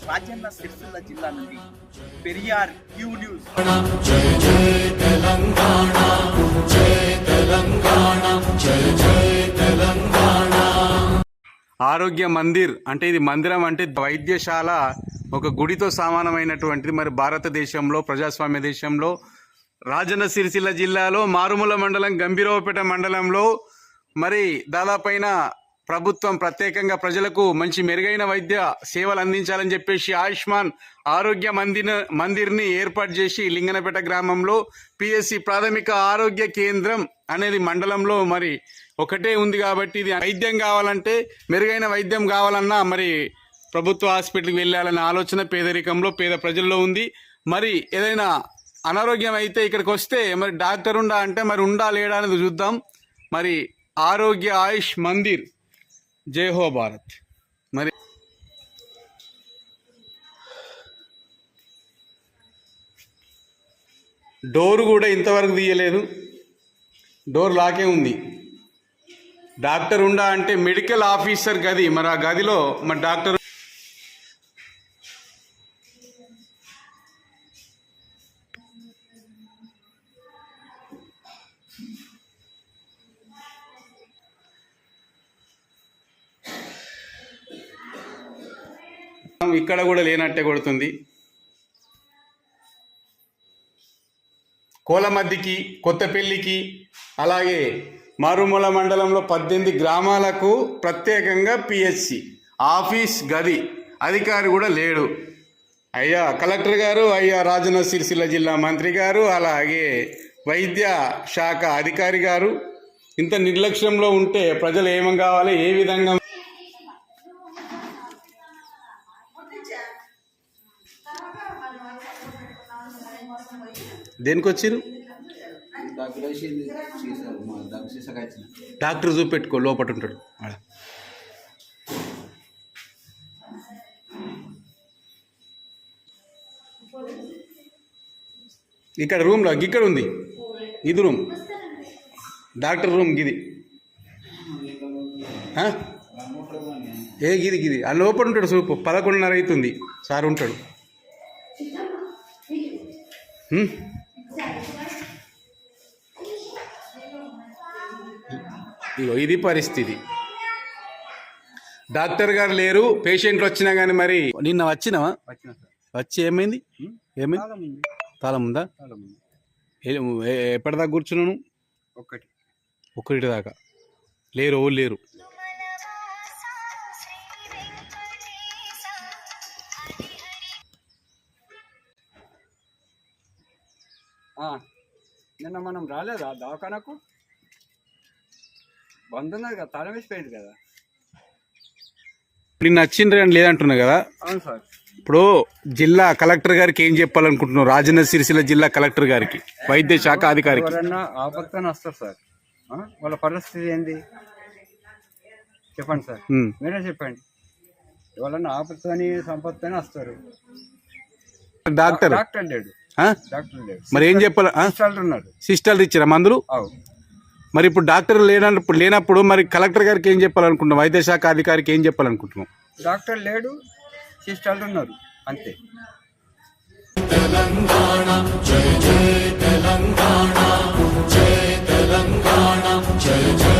రాజన్న సిరిసిల్ల జిల్లా నుండి Periyar Q news. జై జై తెలంగాణ, జై తెలంగాణ, జై జై తెలంగాణ. ఆరోగ్య మందిర్ అంటే ఇది మందిరం అంటే వైద్యశాల, ఒక గుడితో సమానమైనటువంటిది. మరి భారతదేశంలో, ప్రజాస్వామ్య దేశంలో, రాజన్న సిరిసిల్ల జిల్లాలో మారుమూల మండలం గంభీరావుపేట మండలంలో మరి దాదాపైన ప్రభుత్వం ప్రత్యేకంగా ప్రజలకు మంచి మెరుగైన వైద్య సేవలు అందించాలని చెప్పేసి ఆయుష్మాన్ ఆరోగ్య మందిర్ని ఏర్పాటు చేసి లింగనపేట గ్రామంలో పిఎస్సి ప్రాథమిక ఆరోగ్య కేంద్రం అనేది మండలంలో మరి ఒకటే ఉంది. కాబట్టి ఇది వైద్యం కావాలంటే, మెరుగైన వైద్యం కావాలన్నా మరి ప్రభుత్వ హాస్పిటల్కి వెళ్ళాలన్న ఆలోచన పేదరికంలో, పేద ప్రజల్లో ఉంది. మరి ఏదైనా అనారోగ్యం అయితే ఇక్కడికి వస్తే మరి డాక్టర్ ఉండా అంటే మరి ఉండా లేడా అనేది చూద్దాం. మరి ఆరోగ్య ఆయుష్ మందిర్, జై హో భారత్. మరి డోర్ కూడా ఇంతవరకు తీయలేదు, డోర్ లాకే ఉంది. డాక్టర్ ఉండా అంటే మెడికల్ ఆఫీసర్ గది, మరి ఆ గదిలో మరి డాక్టర్ ఇక్కడ కూడా లేనట్టే కొడుతుంది. కోలమద్దికి, కొత్తపల్లికి, అలాగే మారుమూల మండలంలో 18 గ్రామాలకు ప్రత్యేకంగా పిహెచ్సి ఆఫీస్ గది, అధికారి కూడా లేడు. అయ్యా కలెక్టర్ గారు, అయ్యా రాజన్న సిరిసిల్ల జిల్లా మంత్రి గారు, అలాగే వైద్య శాఖ అధికారి గారు ఇంత నిర్లక్ష్యంలో ఉంటే ప్రజలు ఏమం కావాలి, ఏ విధంగా దేనికి వచ్చారు? డాక్టర్ చూపెట్టుకో, లోపల ఉంటాడు. ఇక్కడ రూమ్లో ఇక్కడ ఉంది, ఇది రూమ్, డాక్టర్ రూమ్ గిది. గిది ఆ లోపల ఉంటాడు. చూపు 11:30 అవుతుంది, సార్ ఉంటాడు. ఇగో ఇది పరిస్థితి. డాక్టర్ గారు లేరు, పేషెంట్లు వచ్చినా కానీ. మరి నిన్న వచ్చినావా? వచ్చి ఏమైంది? తాళం ఉందా? ఎప్పటిదాకా కూర్చున్నాను? ఒక్కటి దాకా లేరు, ఓళ్ళు లేరు. నిన్న మనం రాలేదా దవాఖానకు? బంద్ ఉన్నది కదా, తాళం వేసిపోయింది కదా. నిన్న వచ్చిండ్రు అని లేదంటున్నా కదా. అవును సార్. ఇప్పుడు జిల్లా కలెక్టర్ గారికి ఏం చెప్పాలనుకుంటున్నావు? రాజన్న సిరిసిల్ల జిల్లా కలెక్టర్ గారికి, వైద్య శాఖ అధికారికి. ఎవరన్నా ఆపత్తని వస్తారు సార్, వాళ్ళ పరిస్థితి ఏంది చెప్పండి సార్, మీరే చెప్పండి. ఎవరన్నా ఆపత్తని సంపత్తని వస్తారు. డాక్టర్ లేడు. మరి ఏం చెప్పాలి? సిస్టర్లు ఇచ్చారా మందులు? మరి ఇప్పుడు డాక్టర్ లేనప్పుడు మరి కలెక్టర్ గారికి ఏం చెప్పాలనుకుంటున్నాం? వైద్య శాఖ అధికారికి ఏం చెప్పాలనుకుంటున్నాం? డాక్టర్ లేడు, సిస్టర్లు ఉన్నారు, అంతే. తెలంగాణ, జై జై తెలంగాణ, జై తెలంగాణ, జై జై